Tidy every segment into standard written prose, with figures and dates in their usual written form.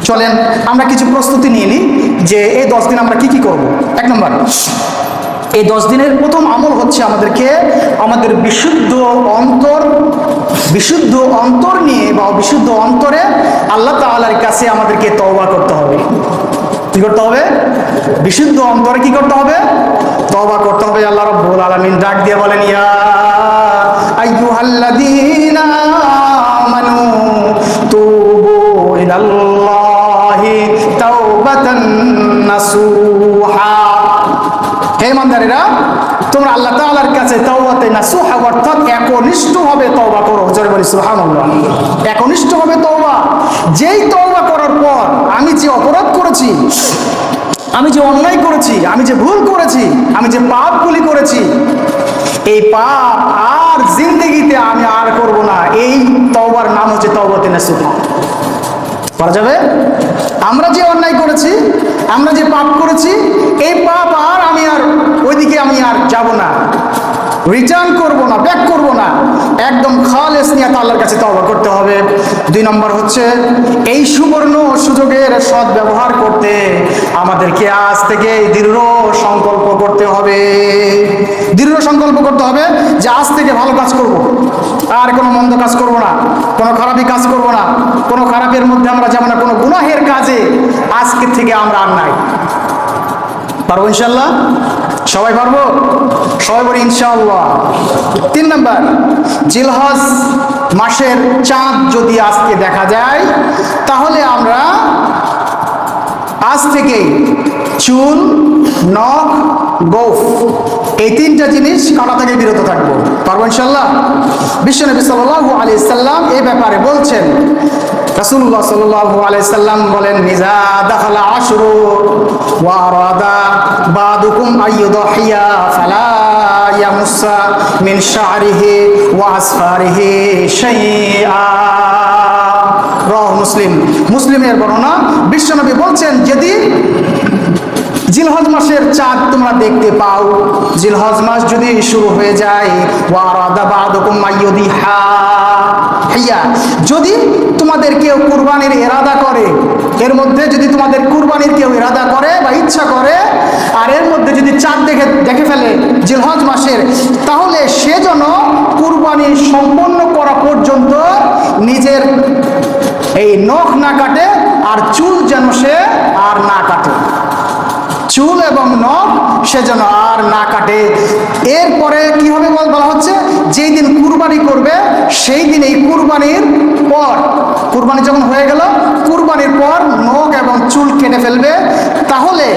চলেন আমরা কিছু প্রস্তুতি নিয়ে নিই যে এই 10 দিন আমরা কি করব। 1 নম্বর, এই 10 দিনের প্রথম আমল হচ্ছে আমাদেরকে আমাদের বিশুদ্ধ অন্তর নিয়ে বা বিশুদ্ধ অন্তরে আল্লাহ তাআলার কাছে আমাদেরকে তওবা করতে হবে। কি করতে হবে? বিশুদ্ধ অন্তরে কি করতে হবে? তওবা করতে হবে। আল্লাহ রাব্বুল আলামিন ডাক দিয়ে বলেন, ইয়া আইয়ুহাল্লাযীনা আমানু তুবু ইলাল্লাহি তাওবাতান নাসুহা। হে ইমানদারেরা, তোমরা আল্লাহ তাআলার কাছে তাওবাতে নাসুহা অর্থাৎ একনিষ্ঠভাবে তওবা করো। জোরে বলি সুবহানাল্লাহ। একনিষ্ঠভাবে তওবা, যেই তওবা করার পর আমি যে অপরাধ করেছি, আমি যে অন্যায় করেছি, আমি যে ভুল করেছি, আমি যে পাপগুলি করেছি, এই পাপ আর জিন্দেগিতে আমি আর করব না, এই তওবার নাম হচ্ছে তাওবাতে নাসুহা। করা যাবে? আমরা যে অন্যায় করেছি, আমরা যে পাপ করেছি, এই পাপ আর আমি আর ওইদিকে আমি আর যাব না, রিটার্ন করব না, ব্যাক করব না, একদম খালেস নিয়ত আল্লাহর কাছে তওবা করতে হবে। 2 নম্বর হচ্ছে এই সুবর্ণ সুযোগের সৎ ব্যবহার করতে আমাদেরকে আজ থেকে দৃঢ় সংকল্প করতে হবে। দৃঢ় সংকল্প করতে হবে যে আজ থেকে ভালো কাজ করব, আর কোনো মন্দ কাজ করব না, কোনো খারাপি কাজ করব না, কোনো খারাপের মধ্যে আমরা যাব না, কোনো গুনাহের কাজে আজকে থেকে আমরা আর নাই। পারবো ইনশাল্লাহ? সবাই পারবো? সবাই বলি ইনশাআল্লাহ। 3 নম্বর, জিলহজ মাসের চাঁদ যদি আজকে দেখা যায়, তাহলে আমরা আজ থেকে চুল, নখ, গোঁফ এই 3টা জিনিস কাটা থেকে বিরত থাকবো। পারবো ইনশাআল্লাহ? বিশ্বনবী সাল্লাল্লাহু আলাইহি সাল্লাম এই ব্যাপারে বলছেন, রাসূলুল্লাহ সাল্লাল্লাহু আলাইহি সাল্লাম বলেন, ইযা দাখালা আশরু ওয়া আরাদা বাদুকুম আইয়ুদহিয়া ফালা ইয়ামুসা মিন শা'রিহি ওয়া আসফারিহি শাইআ। রাওয়াহু মুসলিম। মুসলিমের বর্ণনা। বিশ্বনবী বলছেন, যদি জিলহজ মাসের চাঁদ তোমরা দেখতে পাও, জিলহজ মাস যদি শুরু হয়ে যায়, ওয়া আরাদা বাদুকুম আইয়ুদিহা, যদি তোমাদের কেউ কুরবানির ইরাদা করে, এর মধ্যে যদি তোমাদের কুরবানির কেউ ইরাদা করে বা ইচ্ছা করে, আর এর মধ্যে যদি চাঁদ দেখে ফেলে জিলহজ মাসের, তাহলে সে যেন কুরবানি সম্পন্ন করা পর্যন্ত নিজের এই নখ না কাটে, আর চুল যেন সে আর না কাটে। চুল এবং নখ সে যেন আর না কাটে। এরপরে কি হবে বলা হচ্ছে, যেই দিন কুরবানি করবে সেই দিন এই কুরবানির পর, কুরবানি যখন হয়ে গেল, কুরবানির পর নখ এবং চুল কেটে ফেলবে, তাহলে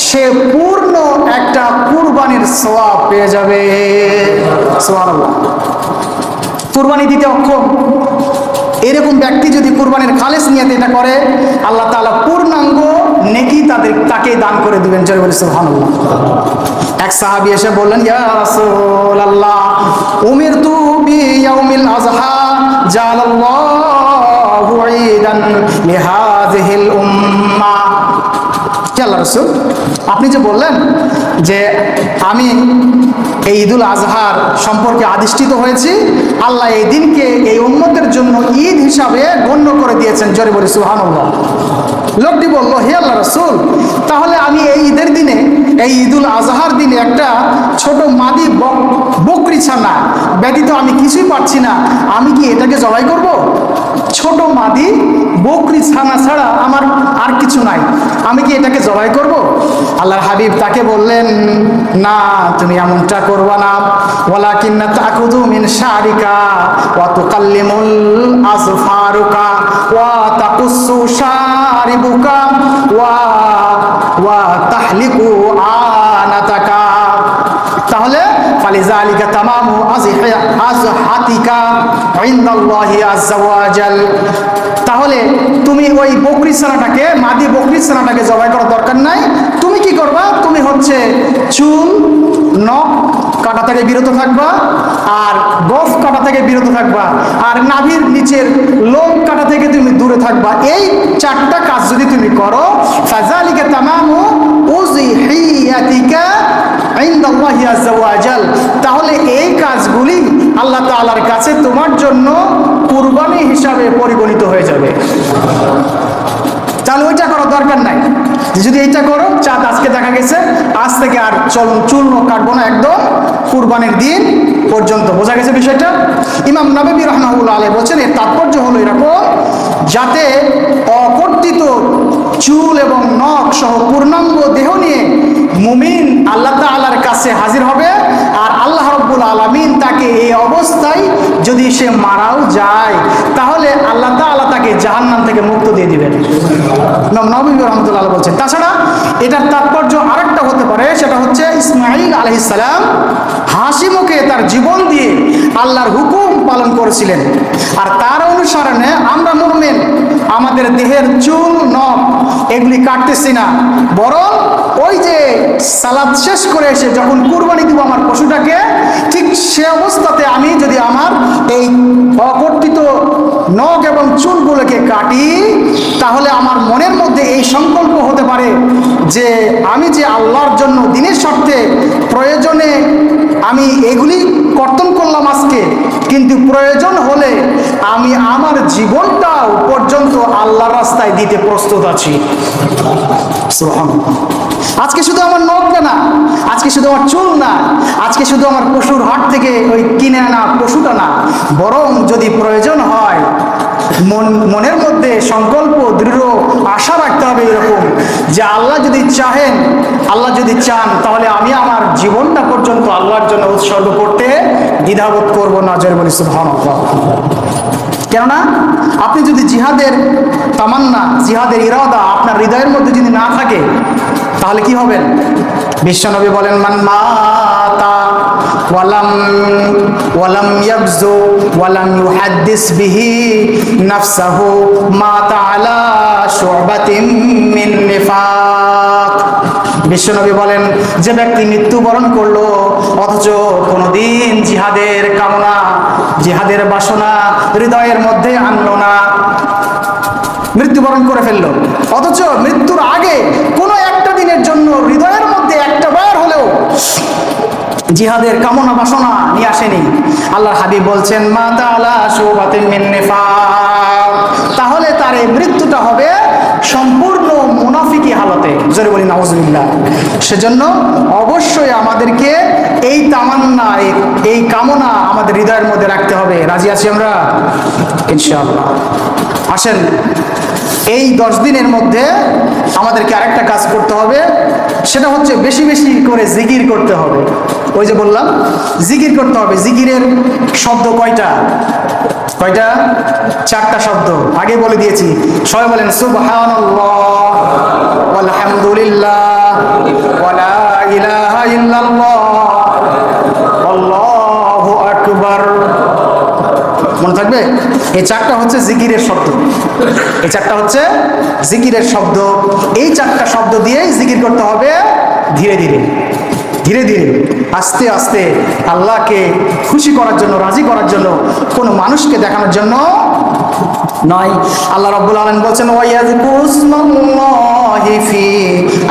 সে পূর্ণ একটা কুরবানির সওয়াব পেয়ে যাবে। সুবহানাল্লাহ। কুরবানি দিতে অক্ষম এরকম ব্যক্তি যদি কুরবানির খালেস নিয়তে এটা করে, আল্লাহ তাআলা পূর্ণাঙ্গ নেকি তাকে দান করে দিবেন। জোরে বলি সুবহানাল্লাহ। এক সাহাবী এসে বললেন, ইয়া রাসূলুল্লাহ, উমিরতু বিয়াউমিল আযহা জাআলাল্লাহু ঈদান লিহাযিহিল উম্মাহ। হে আল্লাহর রাসূল, আপনি যে বললেন যে আমি এই ঈদুল আজহার সম্পর্কে আদিষ্টিত হয়েছি, আল্লাহ এই দিনকে এই উম্মতের জন্য ঈদ হিসাবে গণ্য করে দিয়েছেন। জোরে বলি সুবহানাল্লাহ। লোকটি বলল, হে আল্লাহ রাসূল, তাহলে আমি এই ঈদের দিনে, এই ঈদুল আজহার দিনে একটা ছোট মাদি বকরি ছানা ব্যতীত আমি কিছুই পাচ্ছি না, আমি কি এটাকে জবাই করব? ছোট মাদি বকরি ছানা ছাড়া আমার আর কিছু নাই, আমি কি এটাকে জবাই করব? আল্লাহর হাবিব তাকে বললেন, না, তুমি এমনটা করবা না। ওয়ালাকিন্না তাকুযু মিন শারিকা ওয়া তুকাল্লিমুল আযফারুকা ওয়া তাকুসসু শারিবুকা ওয়া তাহলিকু আনাতাকা। তাহলে ফালিযালিকা তামামু আযহাতিকা ইনদাল্লাহি আযজা ওয়া জাল। তাহলে তুমি ওই বকরি ছানাটাকে, মাদি বকরি ছানাটাকে জবাই করার দরকার নাই। তুমি কি করবা? তুমি হচ্ছে চুল, নখ কাটা থেকে বিরত থাকবা, আর গোঁফ কাটা থেকে বিরত থাকবা, আর নাভির নিচের লোম কাটা থেকে তুমি দূরে থাকবা। এই 4টা কাজ যদি তুমি করো, ফাযালিকা তামামু উযহিয়াতিকা ইনদাল্লাহি আযজা ওয়া জাল, তাহলে এই কাজগুলি আল্লাহ তাআলার কাছে তোমার জন্য কুরবানি হিসাবে পরিগণিত হয়ে যাবে। 4 যদি এইটা করো, চাঁদ আজকে দেখা গেছে, আজ থেকে আর চুল কাটবো না একদম কুরবানির দিন পর্যন্ত। বোঝা গেছে বিষয়টা? ইমাম নববী রাহমাহুল্লাহ আলাইহি বলছেন এর তাৎপর্য হলো এরকম, যাতে অকর্তিত চুল এবং নখ সহ পূর্ণাঙ্গ দেহ নিয়ে মুমিন আল্লাহ তাআলার কাছে হাজির হবে, আর আল্লাহ রাব্বুল আলামিন তাকে এই অবস্থায় যদি সে মারাও যায়, তাহলে আল্লাহ তাআলা তাকে জাহান্নাম থেকে মুক্ত দিয়ে দিবেন। ইমাম নববী রাহমাতুল্লাহ আলাইহি বলছেন। তাছাড়া এটার তাৎপর্য আরেকটা হতে পারে, সেটা হচ্ছে ইসমাঈল আলাইহিস সালাম হাসি মুখে তার জীবন দিয়ে আল্লাহর হুকুম পালন করেছিলেন, আর তার অনুসরণে আমরা মুমিন আমাদের দেহের চুল নখ এগুলি কাটতেছি না, বরং ওই যে সালাত শেষ করে এসে যখন কুরবানি দিব আমার পশুটাকে, ঠিক সে অবস্থাতে আমি যদি আমার এই অকর্তিত নখ এবং চুলগুলোকে কাটি, তাহলে আমার মনের মধ্যে এই সংকল্প হতে পারে যে আমি যে আল্লাহর জন্য দিনের স্বার্থে প্রয়োজনে আমি এগুলি কর্তন করলাম আজকে, কিন্তু প্রয়োজন হলে আমি আমার জীবনটাও পর্যন্ত আল্লাহর রাস্তায় দিতে প্রস্তুত আছি। সুবহানাল্লাহ। আজকে শুধু আমার নখটা না, আজকে শুধু আমার চুল না, আজকে শুধু আমার পশুর হাট থেকে ওই কিনে আনা পশুটা না, বরং যদি প্রয়োজন হয় মনের মধ্যে সংকল্প দৃঢ় আশা রাখতে হবে এরকম যে আল্লাহ যদি চাহেন, আল্লাহ যদি চান, তাহলে আমি আমার জীবনটা পর্যন্ত আল্লাহর জন্য উৎসর্গ করতে দ্বিধাবোধ করবো না। জয় বলি সুবহানাল্লাহ। কেননা আপনি যদি জিহাদের তামান্না, জিহাদের ইরাদা আপনার হৃদয়ের মধ্যে যদি না থাকে, তাহলে কি হবেন? বিশ্বনবী বলেন, মান মাতা ওয়ালাম ইয়াবজু ওয়ালাম ইউহাদ্দিস বিহি নাফসাহু মাতা আলা শুবাতিন মিন নিফাক। বিশ্বনবী বলেন, যে ব্যক্তি মৃত্যুবরণ করলো অথচ কোনোদিন জিহাদের কামনা, জিহাদের বাসনা হৃদয়ের মধ্যে আনলো না, মৃত্যুবরণ করে ফেললো, অথচ মৃত্যুর আগে কোনো একটা দিনের জন্য হৃদয়ের মধ্যে একটা বার হলেও জিহাদের কামনা বাসনা নিয়ে আসেনি, আল্লাহর হাবিব বলছেন মাতা আলা শুবাতিন মিন নিফাক, তাহলে তার এই মৃত্যুটা হবে সম্পূর্ণ মুনাফিকি হালতে। জোরে বলি নাউজুবিল্লাহ। সেজন্য অবশ্যই আমাদেরকে এই তামান্না, এই কামনা আমাদের হৃদয়ের মধ্যে রাখতে হবে। রাজি আছি আমরা ইনশাআল্লাহ? আসেন, এই 10 দিনের মধ্যে আমাদেরকে আরেকটা কাজ করতে হবে, সেটা হচ্ছে বেশি বেশি করে জিকির করতে হবে। ওই যে বললাম জিকির করতে হবে। জিকিরের শব্দ কয়টা? 4টা শব্দ আগে বলে দিয়েছি। সবাই বলেন সুবহানাল্লাহ ওয়ালহামদুলিল্লাহ ওয়ালা ইলাহা ইল্লাল্লাহ আল্লাহু আকবার। মনে থাকবে? এই 4টা হচ্ছে জিকিরের শব্দ, এই 4টা হচ্ছে জিকিরের শব্দ। এই 4টা শব্দ দিয়েই জিকির করতে হবে, ধীরে ধীরে ধীরে ধীরে আস্তে আস্তে, আল্লাহকে খুশি করার জন্য, রাজি করার জন্য, কোনো মানুষকে দেখানোর জন্য নয়। আল্লাহ রাব্বুল আলামিন বলছেন ওয়ায়াযকুরুসমাল্লাহি ফি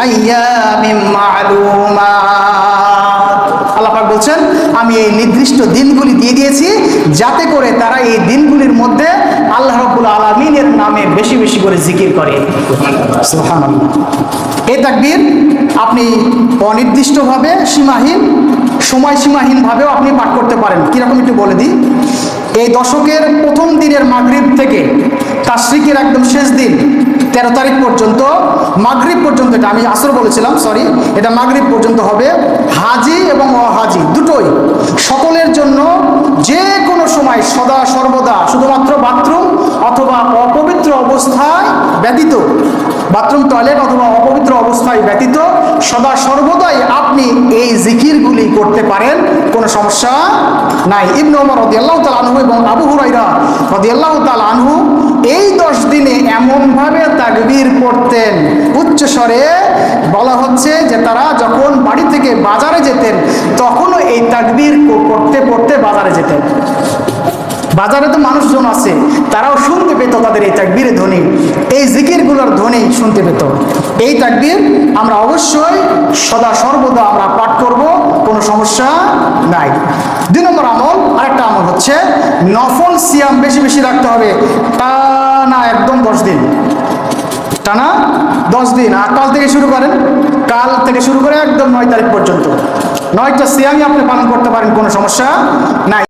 আইয়ামিম মা'লুমাত। আল্লাহ পাক বলছেন আমি এই নির্দিষ্ট দিনগুলি দিয়ে দিয়েছি যাতে করে তারা এই দিনগুলির মধ্যে আল্লাহ রাব্বুল আলামিনের নামে বেশি বেশি করে জিকির করে। সুবহানাল্লাহ। এই তাকবীর আপনি অনির্দিষ্টভাবে সীমাহীন, সময়সীমাহীনভাবেও আপনি পাঠ করতে পারেন। কীরকম একটু বলে দিই। এই দশকের প্রথম দিনের মাগরিব থেকে তাশরিকের একদম শেষ দিন 13 তারিখ পর্যন্ত, মাগরিব পর্যন্ত, এটা আমি আসর বলেছিলাম, সরি, এটা মাগরিব পর্যন্ত হবে। হাজি এবং অহাজি দুটোই, সকলের জন্য যে কোনো সময় সদা সর্বদা, শুধুমাত্র বাথরুম অথবা অপবিত্র অবস্থায় ব্যতীত, বাথরুম টয়লেট অথবা অপবিত্র অবস্থায় ব্যতীত সদা সর্বদাই আপনি এই জিকিরগুলি করতে পারেন, কোনো সমস্যা নাই। ইবনে ওমর রাদিয়াল্লাহু তাআলা আনহু এবং আবু হুরায়রা রাদিয়াল্লাহু তাআলা আনহু এই 10 দিনে এমনভাবে তাকবীর পড়তেন, উচ্চ স্বরে বলা হচ্ছে যে তারা যখন বাড়ি থেকে বাজারে যেতেন তখনও এই তাকবীর পড়তে পড়তে বাজারে যেতেন। বাজারে তো মানুষজন আছে, তারাও শুনতে পেত তাদের এই তাকবীরের ধ্বনি, এই জিকিরগুলোর ধ্বনি শুনতে পেত। এই তাকবীর আমরা অবশ্যই সদা সর্বদা আমরা পাঠ করব, কোনো সমস্যা নাই। 2 নম্বর আমল, আরেকটা আমল হচ্ছে নফল সিয়াম বেশি বেশি রাখতে হবে। টানা একদম 10 দিন, টানা 10 দিন। আর কাল থেকে শুরু করেন, কাল থেকে শুরু করে একদম 9 তারিখ পর্যন্ত 9টা সিয়ামই আপনি পালন করতে পারেন, কোনো সমস্যা নাই।